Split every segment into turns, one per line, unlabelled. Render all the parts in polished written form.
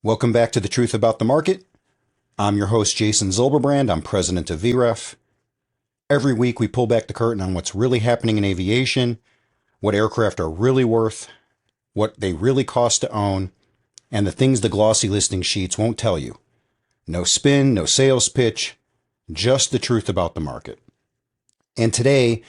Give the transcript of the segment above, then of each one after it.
Welcome back to The Truth About the Market. I'm your host, Jason Zilberbrand. I'm president of VREF. Every week we pull back the curtain on what's really happening in aviation, what aircraft are really worth, what they really cost to own, and the things the glossy listing sheets won't tell you. No spin, no sales pitch, just the truth about the market. And today,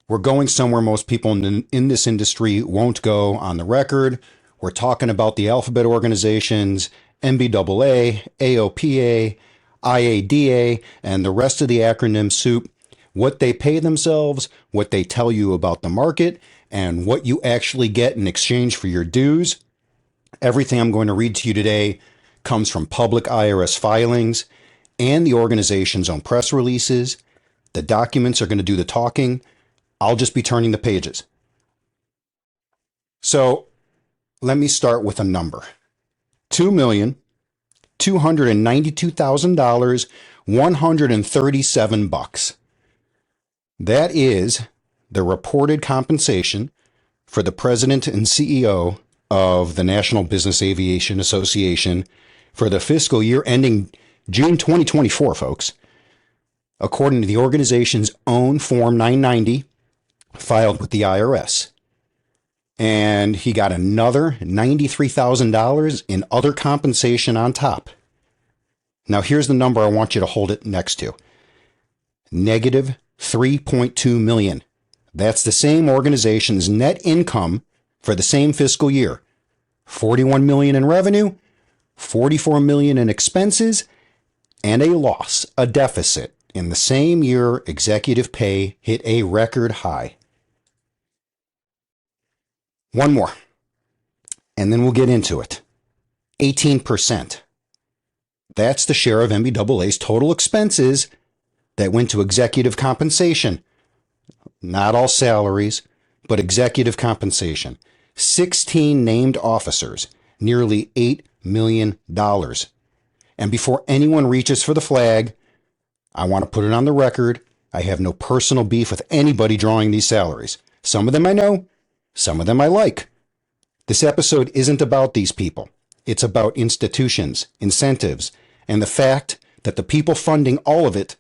we're going somewhere most people in this industry won't go on the record. We're talking about the alphabet organizations, NBAA, AOPA, IADA, and the rest of the acronym soup, what they pay themselves, what they tell you about the market, and what you actually get in exchange for your dues. Everything I'm going to read to you today comes from public IRS filings and the organization's own press releases. The documents are going to do the talking. I'll just be turning the pages. So let me start with a number. $2,292,000, 137 bucks. That is the reported compensation for the president and CEO of the National Business Aviation Association for the fiscal year ending June 2024, folks. According to the organization's own Form 990 filed with the IRS. And he got another $93,000 in other compensation on top. Now, here's the number I want you to hold it next to. Negative $3.2 million. That's the same organization's net income for the same fiscal year. $41 million in revenue, $44 million in expenses, and a loss, a deficit. In the same year, executive pay hit a record high. One more, and then we'll get into it. 18%. That's the share of NBAA's total expenses that went to executive compensation. Not all salaries, but executive compensation. 16 named officers, nearly $8 million. And before anyone reaches for the flag, I want to put it on the record. I have no personal beef with anybody drawing these salaries. Some of them I know. Some of them I like. This episode isn't about these people. It's about institutions, incentives, and the fact that the people funding all of it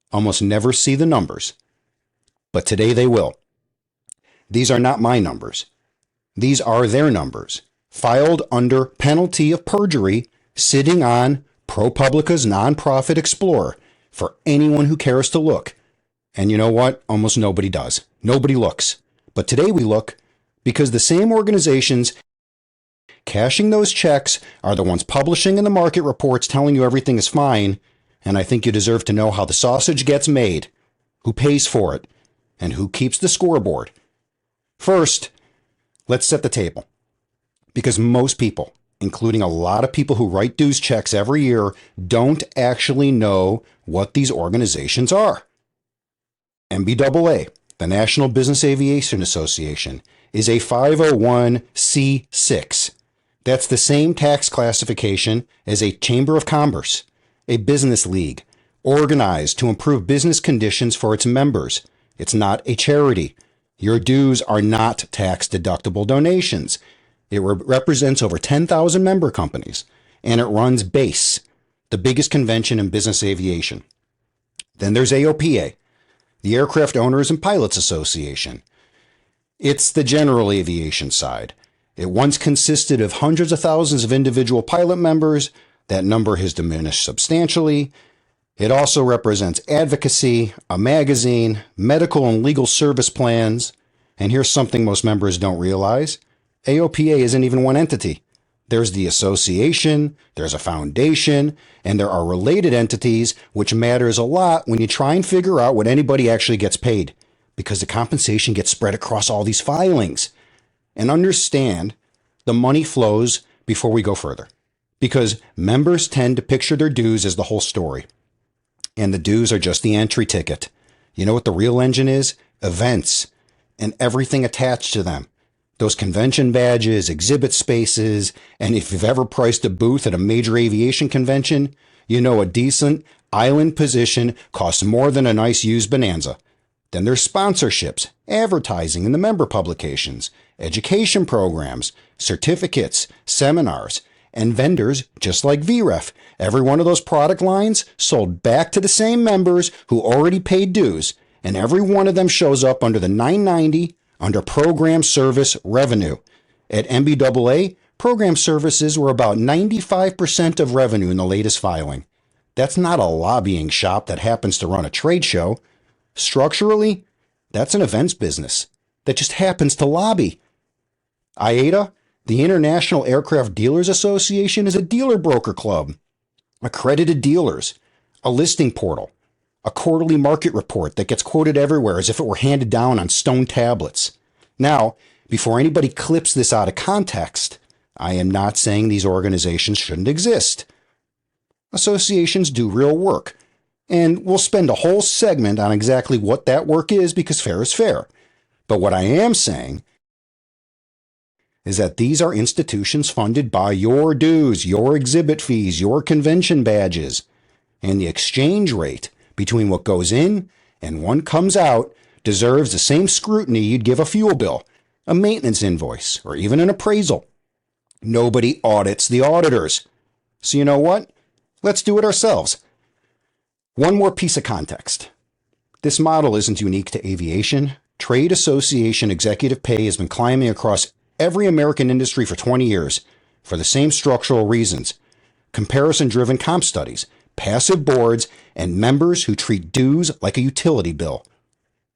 almost never see the numbers. But today they will. These are not my numbers. These are their numbers, filed under penalty of perjury, sitting on ProPublica's nonprofit Explorer for anyone who cares to look. And you know what? Almost nobody does. Nobody looks. But today we look, because the same organizations cashing those checks are the ones publishing in the market reports telling you everything is fine, and I think you deserve to know how the sausage gets made, who pays for it, and who keeps the scoreboard. First, let's set the table, because most people, including a lot of people who write dues checks every year, don't actually know what these organizations are. NBAA, the National Business Aviation Association, is a 501c6. That's the same tax classification as a Chamber of Commerce, a business league, organized to improve business conditions for its members. It's not a charity. Your dues are not tax-deductible donations. It represents over 10,000 member companies, and it runs BASE, the biggest convention in business aviation. Then there's AOPA, the Aircraft Owners and Pilots Association. It's the general aviation side. It once consisted of hundreds of thousands of individual pilot members. That number has diminished substantially. It also represents advocacy, a magazine, medical and legal service plans. And here's something most members don't realize. AOPA isn't even one entity. There's the association, there's a foundation, and there are related entities, which matters a lot when you try and figure out what anybody actually gets paid, because the compensation gets spread across all these filings. And understand, the money flows before we go further, because members tend to picture their dues as the whole story. And the dues are just the entry ticket. You know what the real engine is? Events and everything attached to them. Those convention badges, exhibit spaces, and if you've ever priced a booth at a major aviation convention, you know a decent island position costs more than a nice used Bonanza. Then there's sponsorships, advertising in the member publications, education programs, certificates, seminars, and vendors just like VREF. Every one of those product lines sold back to the same members who already paid dues, and every one of them shows up under the 990 under program service revenue. At MBAA, program services were about 95% of revenue in the latest filing. That's not a lobbying shop that happens to run a trade show. Structurally, that's an events business that just happens to lobby. IATA, the International Aircraft Dealers Association, is a dealer broker club, accredited dealers, a listing portal, a quarterly market report that gets quoted everywhere as if it were handed down on stone tablets. Now, before anybody clips this out of context, I am not saying these organizations shouldn't exist. Associations do real work, and we'll spend a whole segment on exactly what that work is because fair is fair. But what I am saying is that these are institutions funded by your dues, your exhibit fees, your convention badges, and the exchange rate between what goes in and what comes out deserves the same scrutiny you'd give a fuel bill, a maintenance invoice, or even an appraisal. Nobody audits the auditors. So you know what? Let's do it ourselves. One more piece of context. This model isn't unique to aviation. Trade association executive pay has been climbing across every American industry for 20 years for the same structural reasons. Comparison-driven comp studies, passive boards, and members who treat dues like a utility bill.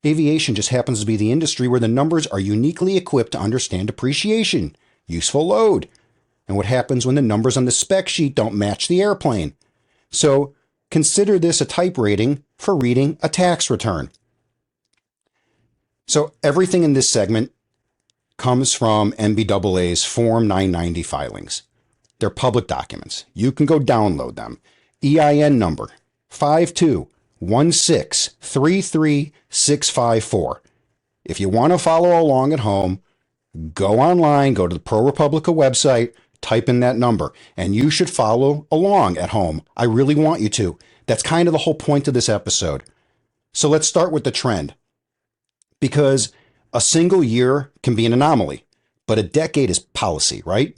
Aviation just happens to be the industry where the numbers are uniquely equipped to understand depreciation, useful load, and what happens when the numbers on the spec sheet don't match the airplane. So consider this a type rating for reading a tax return. So everything in this segment comes from MBAA's Form 990 filings. They're public documents. You can go download them. EIN number 521633654. If you want to follow along at home, go online, go to the ProRepublica website, type in that number, and you should follow along at home. I really want you to. That's kind of the whole point of this episode. So let's start with the trend, because a single year can be an anomaly, but a decade is policy, right?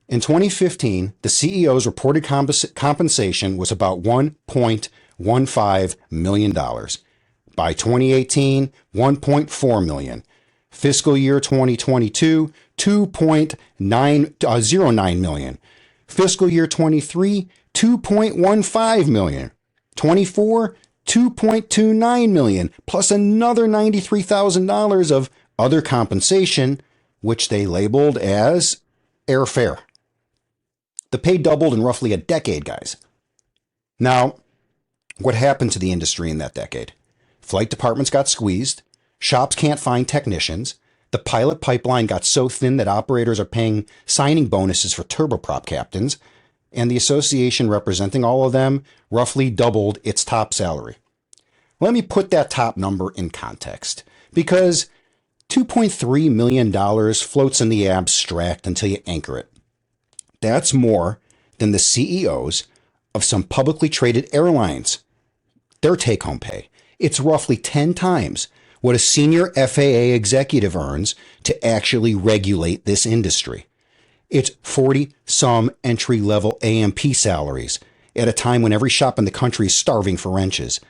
In 2015, the CEO's reported compensation was about $1.15 million. By 2018, $1.4 million. Fiscal year 2022, $2.09 million. Fiscal year 23, $2.15 million. 24, $2.29 million, plus another $93,000 of other compensation, which they labeled as airfare. The pay doubled in roughly a decade, guys. Now, what happened to the industry in that decade? Flight departments got squeezed. Shops can't find technicians. The pilot pipeline got so thin that operators are paying signing bonuses for turboprop captains, and the association representing all of them roughly doubled its top salary. Let me put that top number in context, because $2.3 million floats in the abstract until you anchor it. That's more than the CEOs of some publicly traded airlines. Their take-home pay. It's roughly 10 times what a senior FAA executive earns to actually regulate this industry. It's 40-some entry-level A&P salaries at a time when every shop in the country is starving for wrenches.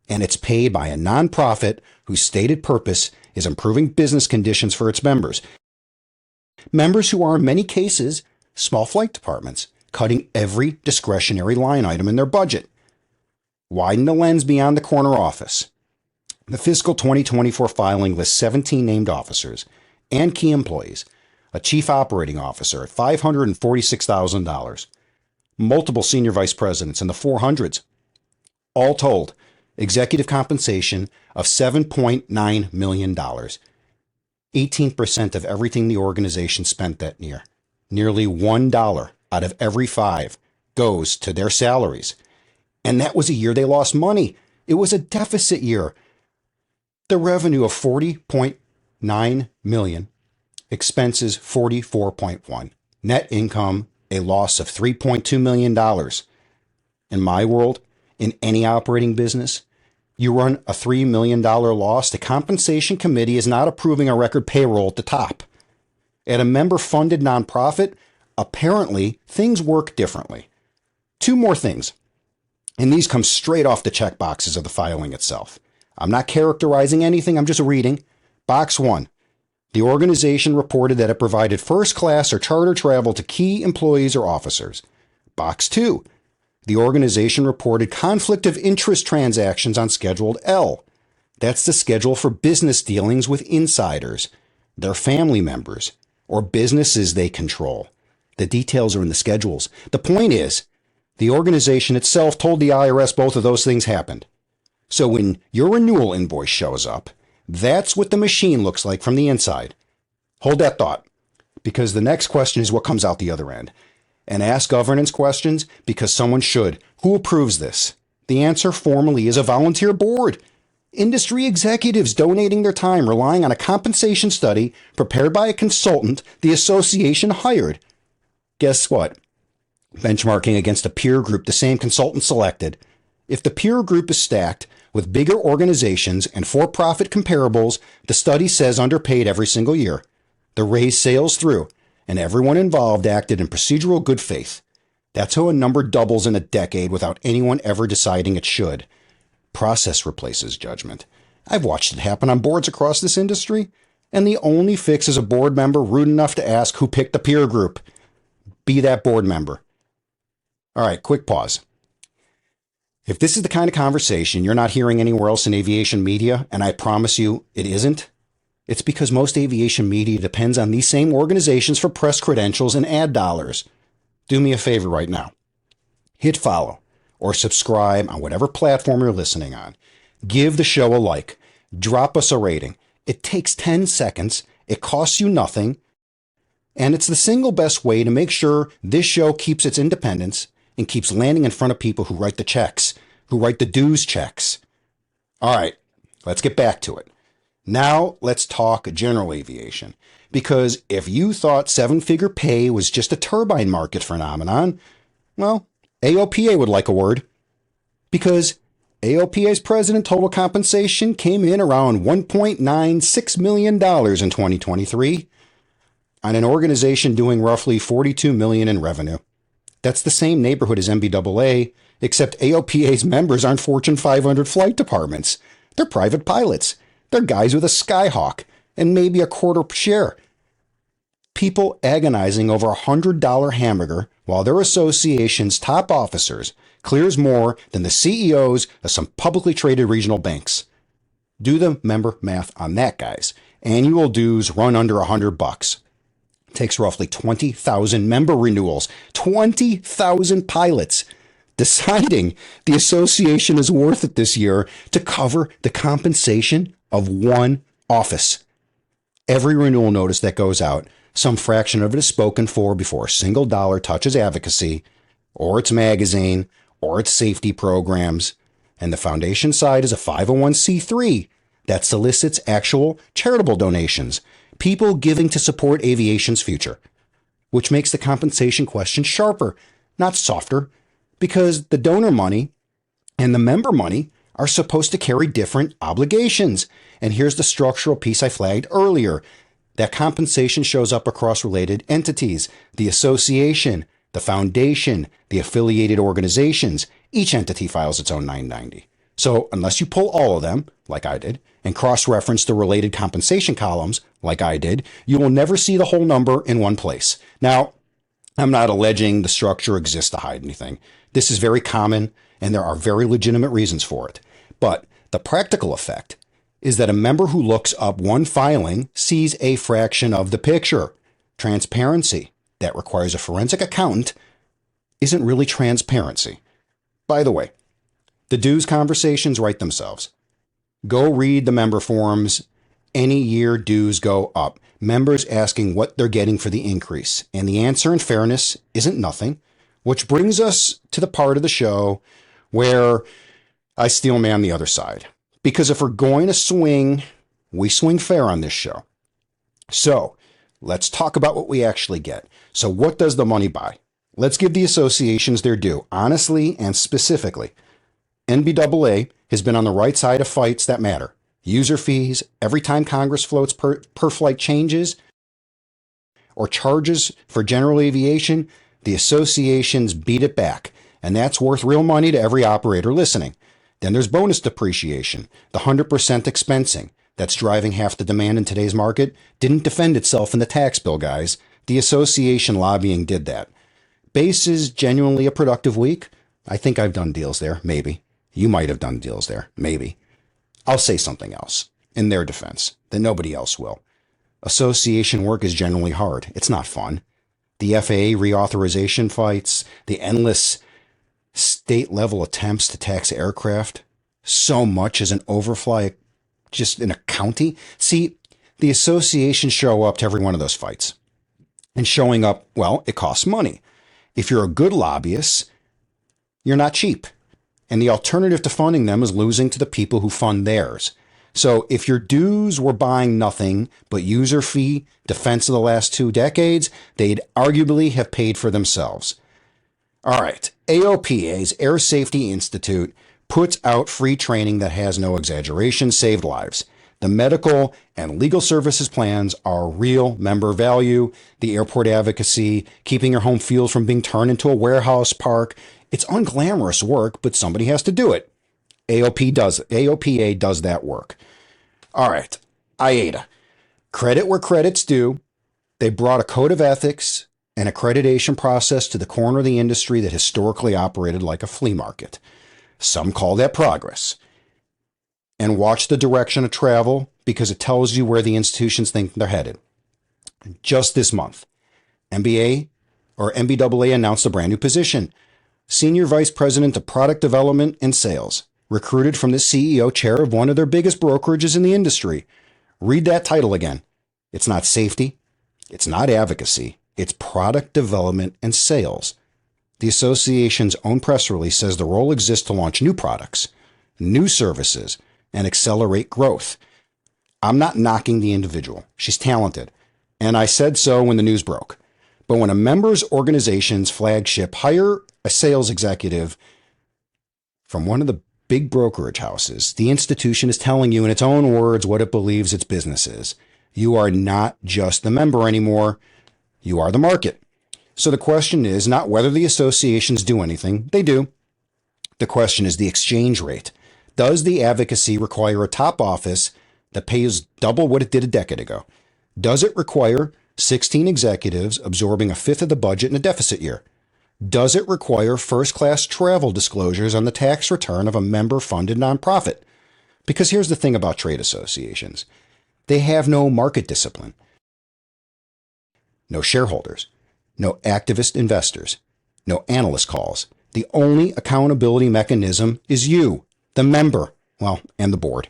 And it's paid by a nonprofit whose stated purpose is improving business conditions for its members. Members who are, in many cases, small flight departments, cutting every discretionary line item in their budget. Widen the lens beyond the corner office. The fiscal 2024 filing lists 17 named officers and key employees, a chief operating officer at $546,000, multiple senior vice presidents in the 400s. All told, executive compensation of $7.9 million, 18% of everything the organization spent that year. Nearly $1 out of every 5 goes to their salaries. And that was a year they lost money. It was a deficit year. The revenue of $40.9 million, expenses $44.1, net income a loss of $3.2 million. In my world, in any operating business, you run a $3 million loss, the compensation committee is not approving a record payroll at the top. At a member-funded nonprofit, apparently things work differently. Two more things, and these come straight off the check boxes of the filing itself. I'm not characterizing anything, I'm just reading. Box 1. The organization reported that it provided first class or charter travel to key employees or officers. Box 2. The organization reported conflict of interest transactions on Schedule L. That's the schedule for business dealings with insiders, their family members, or businesses they control. The details are in the schedules. The point is, the organization itself told the IRS both of those things happened. So when your renewal invoice shows up, that's what the machine looks like from the inside. Hold that thought, because the next question is what comes out the other end. And ask governance questions because someone should. Who approves this? The answer formally is a volunteer board. Industry executives donating their time relying on a compensation study prepared by a consultant the association hired. Guess what? Benchmarking against a peer group the same consultant selected. If the peer group is stacked with bigger organizations and for-profit comparables, the study says underpaid every single year. The raise sails through, and everyone involved acted in procedural good faith. That's how a number doubles in a decade without anyone ever deciding it should. Process replaces judgment. I've watched it happen on boards across this industry, and the only fix is a board member rude enough to ask who picked the peer group. Be that board member. All right, quick pause. If this is the kind of conversation you're not hearing anywhere else in aviation media, and I promise you it isn't, it's because most aviation media depends on these same organizations for press credentials and ad dollars. Do me a favor right now. Hit follow or subscribe on whatever platform you're listening on. Give the show a like. Drop us a rating. It takes 10 seconds. It costs you nothing. And it's the single best way to make sure this show keeps its independence and keeps landing in front of people who write the checks, who write the dues checks. All right, let's get back to it. Now let's talk general aviation. Because if you thought seven-figure pay was just a turbine market phenomenon, well, AOPA would like a word. Because AOPA's president total compensation came in around $1.96 million in 2023 on an organization doing roughly $42 million in revenue. That's the same neighborhood as MBAA, except AOPA's members aren't Fortune 500 flight departments. They're private pilots. They're guys with a Skyhawk and maybe a quarter share. People agonizing over a $100 hamburger while their association's top officers clears more than the CEOs of some publicly traded regional banks. Do the member math on that, guys. Annual dues run under $100. Takes roughly 20,000 member renewals, 20,000 pilots deciding the association is worth it this year to cover the compensation of one office. Every renewal notice that goes out, some fraction of it is spoken for before a single dollar touches advocacy, or its magazine, or its safety programs. And the foundation side is a 501c3 that solicits actual charitable donations, people giving to support aviation's future, which makes the compensation question sharper, not softer, because the donor money and the member money are supposed to carry different obligations. And here's the structural piece I flagged earlier. That compensation shows up across related entities, the association, the foundation, the affiliated organizations. Each entity files its own 990. So unless you pull all of them, like I did, and cross-reference the related compensation columns, like I did, you will never see the whole number in one place. Now, I'm not alleging the structure exists to hide anything. This is very common, and there are very legitimate reasons for it. But the practical effect is that a member who looks up one filing sees a fraction of the picture. Transparency that requires a forensic accountant isn't really transparency. By the way, the dues conversations write themselves. Go read the member forms. Any year dues go up. Members asking what they're getting for the increase. And the answer, in fairness, isn't nothing. Which brings us to the part of the show where I steel man the other side. Because if we're going to swing, we swing fair on this show. So let's talk about what we actually get. So what does the money buy? Let's give the associations their due, honestly and specifically. NBAA has been on the right side of fights that matter. User fees, every time Congress floats per flight changes, or charges for general aviation, the associations beat it back, and that's worth real money to every operator listening. Then there's bonus depreciation, the 100% expensing. That's driving half the demand in today's market. Didn't defend itself in the tax bill, guys. The association lobbying did that. Base is genuinely a productive week. I think I've done deals there, maybe. You might have done deals there, maybe. I'll say something else in their defense that nobody else will. Association work is generally hard. It's not fun. The FAA reauthorization fights, the endless state-level attempts to tax aircraft, so much as an overfly just in a county. See, the associations show up to every one of those fights. And showing up, well, it costs money. If you're a good lobbyist, you're not cheap. And the alternative to funding them is losing to the people who fund theirs. So if your dues were buying nothing but user fee defense of the last 2 decades, they'd arguably have paid for themselves. All right, AOPA's Air Safety Institute puts out free training that has no exaggeration, saved lives. The medical and legal services plans are real member value. The airport advocacy, keeping your home field from being turned into a warehouse park. It's unglamorous work, but somebody has to do it. AOPA does that work. All right, IATA. Credit where credit's due. They brought a code of ethics and accreditation process to the corner of the industry that historically operated like a flea market. Some call that progress. And watch the direction of travel because it tells you where the institutions think they're headed. Just this month, MBAA announced a brand new position. Senior Vice President of Product Development and Sales, recruited from the CEO chair of one of their biggest brokerages in the industry. Read that title again. It's not safety. It's not advocacy. It's product development and sales. The association's own press release says the role exists to launch new products, new services, and accelerate growth. I'm not knocking the individual. She's talented. And I said so when the news broke. But when a member's organization's flagship hire a sales executive from one of the big brokerage houses, the institution is telling you in its own words what it believes its business is. You are not just the member anymore. You are the market. So the question is not whether the associations do anything. They do. The question is the exchange rate. Does the advocacy require a top office that pays double what it did a decade ago? Does it require 16 executives absorbing a fifth of the budget in a deficit year? Does it require first-class travel disclosures on the tax return of a member-funded nonprofit? Because here's the thing about trade associations. They have no market discipline, no shareholders, no activist investors, no analyst calls. The only accountability mechanism is you, the member, well, and the board.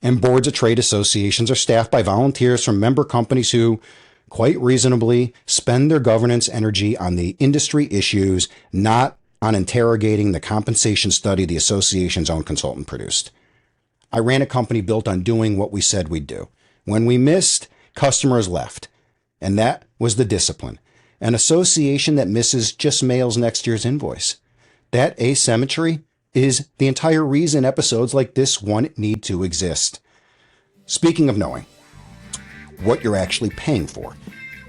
And boards of trade associations are staffed by volunteers from member companies who, quite reasonably, spend their governance energy on the industry issues, not on interrogating the compensation study the association's own consultant produced. I ran a company built on doing what we said we'd do. When we missed, customers left. And that was the discipline. An association that misses just mails next year's invoice. That asymmetry is the entire reason episodes like this one need to exist. Speaking of knowing what you're actually paying for,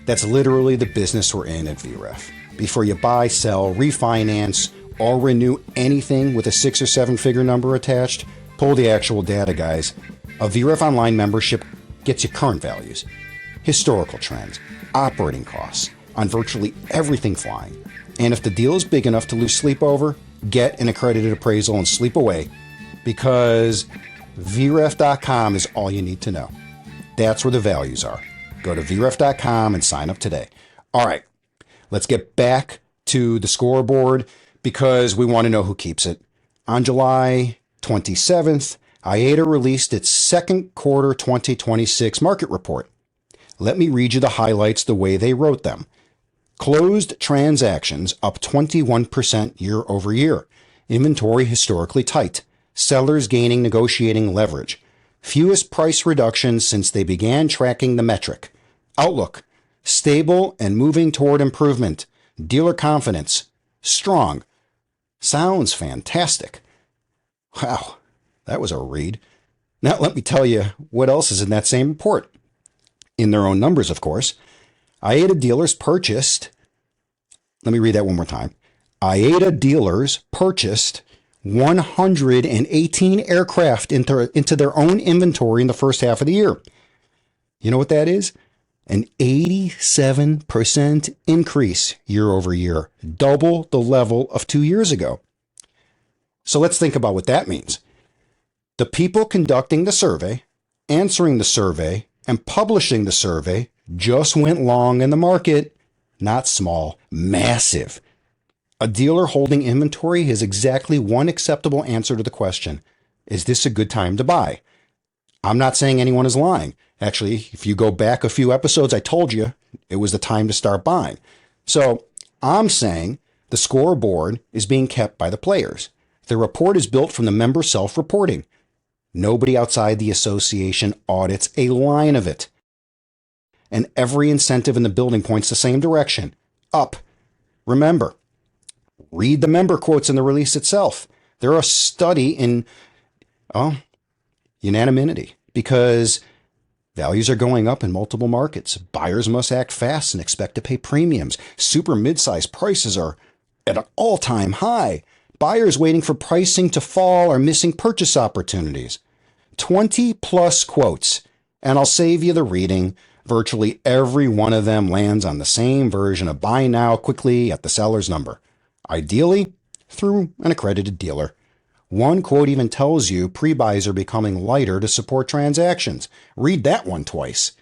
that's literally the business we're in at VREF. Before you buy, sell, refinance, or renew anything with a 6 or 7 figure number attached, pull the actual data, guys. A VREF Online membership gets you current values, historical trends, operating costs on virtually everything flying. And if the deal is big enough to lose sleep over, get an accredited appraisal and sleep away, because vref.com is all you need to know. That's where the values are. Go to vref.com and sign up today. All right, let's get back to the scoreboard because we want to know who keeps it. On July 27th, IATA released its second quarter 2026 market report. Let me read you the highlights the way they wrote them. Closed transactions up 21% year over year. Inventory historically tight. Sellers gaining negotiating leverage. Fewest price reductions since they began tracking the metric. Outlook, stable and moving toward improvement. Dealer confidence, strong. Sounds fantastic. Wow, that was a read. Now let me tell you what else is in that same report. In their own numbers, of course. IATA dealers purchased, let me read that one more time. IATA dealers purchased 118 aircraft into their own inventory in the first half of the year. You know what that is? An 87% increase year over year, double the level of 2 years ago. So let's think about what that means. The people conducting the survey, answering the survey, and publishing the survey just went long in the market. Not small, massive. A dealer holding inventory has exactly one acceptable answer to the question: is this a good time to buy? I'm not saying anyone is lying. Actually, if you go back a few episodes, I told you it was the time to start buying. So I'm saying the scoreboard is being kept by the players. The report is built from the member self-reporting. Nobody outside the association audits a line of it. And every incentive in the building points the same direction, up. Remember, read the member quotes in the release itself. They're a study in unanimity because values are going up in multiple markets. Buyers must act fast and expect to pay premiums. Super mid-sized prices are at an all-time high. Buyers waiting for pricing to fall are missing purchase opportunities. 20 plus quotes, and I'll save you the reading. Virtually every one of them lands on the same version of buy now quickly at the seller's number, ideally through an accredited dealer. One quote even tells you pre-buys are becoming lighter to support transactions. Read that one twice.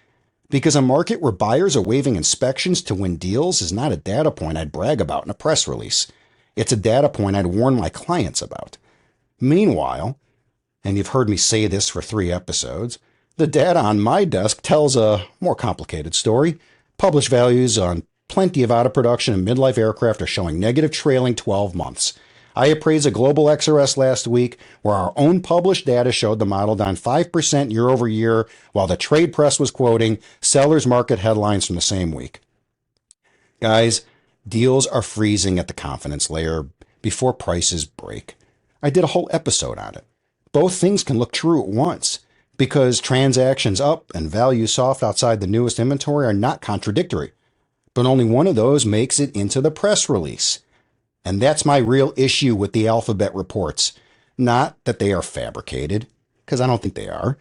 Because a market where buyers are waiving inspections to win deals is not a data point I'd brag about in a press release. It's a data point I'd warn my clients about. Meanwhile, and you've heard me say this for 3 episodes, the data on my desk tells a more complicated story. Published values on plenty of out-of-production and midlife aircraft are showing negative trailing 12 months. I appraised a global XRS last week where our own published data showed the model down 5% year over year, while the trade press was quoting sellers market headlines from the same week. Guys, deals are freezing at the confidence layer before prices break. I did a whole episode on it. Both things can look true at once because transactions up and values soft outside the newest inventory are not contradictory. But only one of those makes it into the press release. And that's my real issue with the alphabet reports. Not that they are fabricated, because I don't think they are.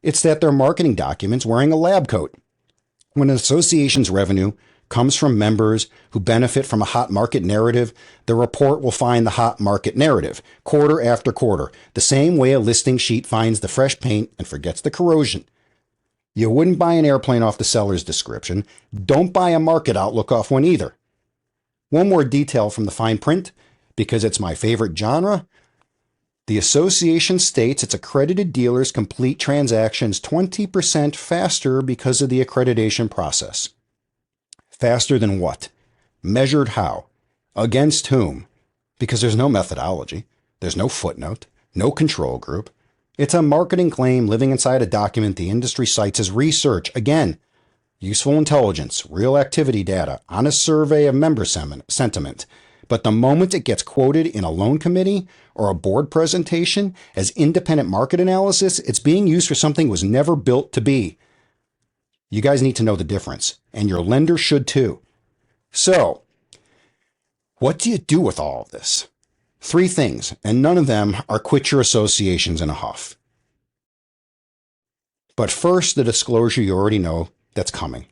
It's that they're marketing documents wearing a lab coat. When an association's revenue comes from members who benefit from a hot market narrative, the report will find the hot market narrative, quarter after quarter, the same way a listing sheet finds the fresh paint and forgets the corrosion. You wouldn't buy an airplane off the seller's description. Don't buy a market outlook off one either. One more detail from the fine print, because it's my favorite genre. The association states its accredited dealers complete transactions 20% faster because of the accreditation process. Faster than what? Measured how? Against whom? Because there's no methodology. There's no footnote, no control group. It's a marketing claim living inside a document the industry cites as research. Again, useful intelligence, real activity data, honest survey of member sentiment. But the moment it gets quoted in a loan committee or a board presentation as independent market analysis, it's being used for something it was never built to be. You guys need to know the difference, and your lender should too. So, what do you do with all of this? 3 things, and none of them are quit your associations in a huff. But first, the disclosure you already know that's coming.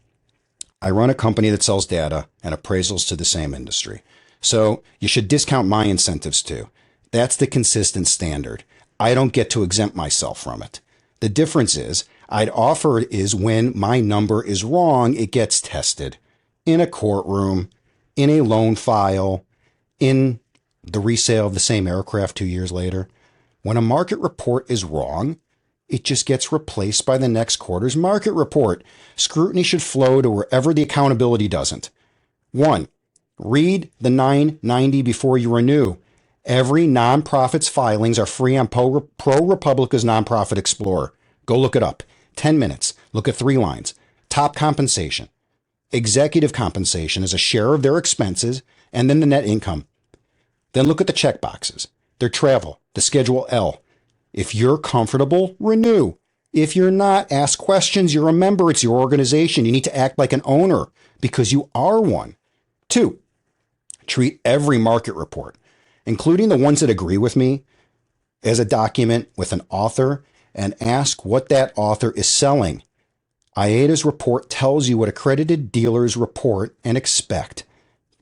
I run a company that sells data and appraisals to the same industry. So you should discount my incentives too. That's the consistent standard. I don't get to exempt myself from it. The difference is I'd offer it is when my number is wrong, it gets tested in a courtroom, in a loan file, in the resale of the same aircraft 2 years later. When a market report is wrong, it just gets replaced by the next quarter's market report. Scrutiny should flow to wherever the accountability doesn't. 1. Read the 990 before you renew. Every nonprofit's filings are free on ProRepublica's Nonprofit Explorer. Go look it up. 10 minutes. Look at 3 lines. Top compensation. Executive compensation is a share of their expenses and then the net income. Then look at the check boxes. Their travel, the Schedule L. If you're comfortable, renew. If you're not, ask questions. You're a member. It's your organization. You need to act like an owner because you are one. 2, treat every market report, including the ones that agree with me, as a document with an author and ask what that author is selling. IATA's report tells you what accredited dealers report and expect.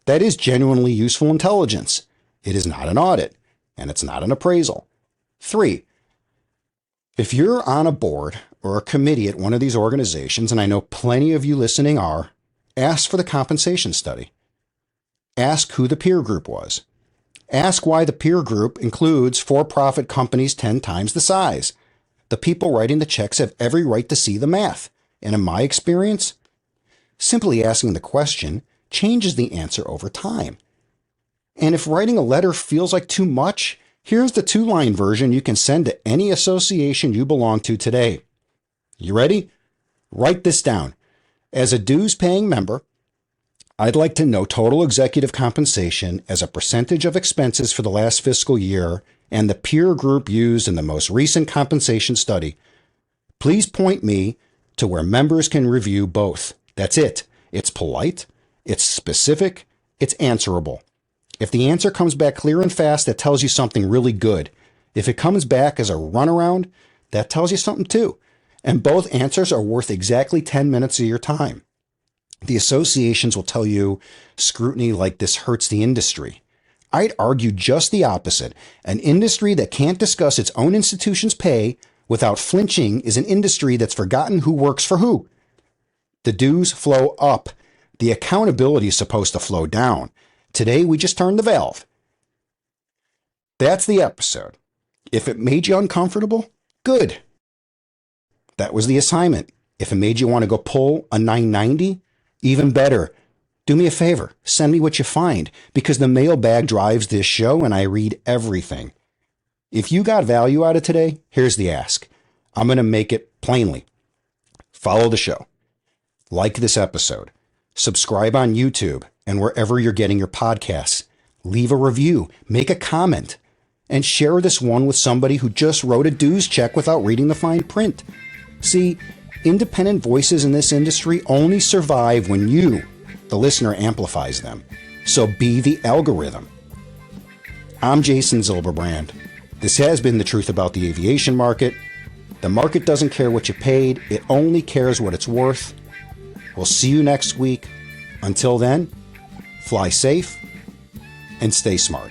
That is genuinely useful intelligence. It is not an audit, and it's not an appraisal. 3, if you're on a board or a committee at one of these organizations, and I know plenty of you listening are, ask for the compensation study. Ask who the peer group was. Ask why the peer group includes for-profit companies 10 times the size. The people writing the checks have every right to see the math. And in my experience, simply asking the question changes the answer over time. And if writing a letter feels like too much, here's the 2-line version you can send to any association you belong to today. You ready? Write this down. As a dues-paying member, I'd like to know total executive compensation as a percentage of expenses for the last fiscal year and the peer group used in the most recent compensation study. Please point me to where members can review both. That's it. It's polite, it's specific, it's answerable. If the answer comes back clear and fast, that tells you something really good. If it comes back as a runaround, that tells you something too. And both answers are worth exactly 10 minutes of your time. The associations will tell you scrutiny like this hurts the industry. I'd argue just the opposite. An industry that can't discuss its own institution's pay without flinching is an industry that's forgotten who works for who. The dues flow up. The accountability is supposed to flow down. Today, we just turned the valve. That's the episode. If it made you uncomfortable, good. That was the assignment. If it made you want to go pull a 990, even better. Do me a favor. Send me what you find, because the mailbag drives this show and I read everything. If you got value out of today, here's the ask. I'm going to make it plainly. Follow the show. Like this episode. Subscribe on YouTube and wherever you're getting your podcasts. Leave a review. Make a comment. And share this one with somebody who just wrote a dues check without reading the fine print. See, independent voices in this industry only survive when you, the listener, amplifies them. So be the algorithm. I'm Jason Zilberbrand. This has been The Truth About the Aviation Market. The market doesn't care what you paid. It only cares what it's worth. We'll see you next week. Until then, fly safe and stay smart.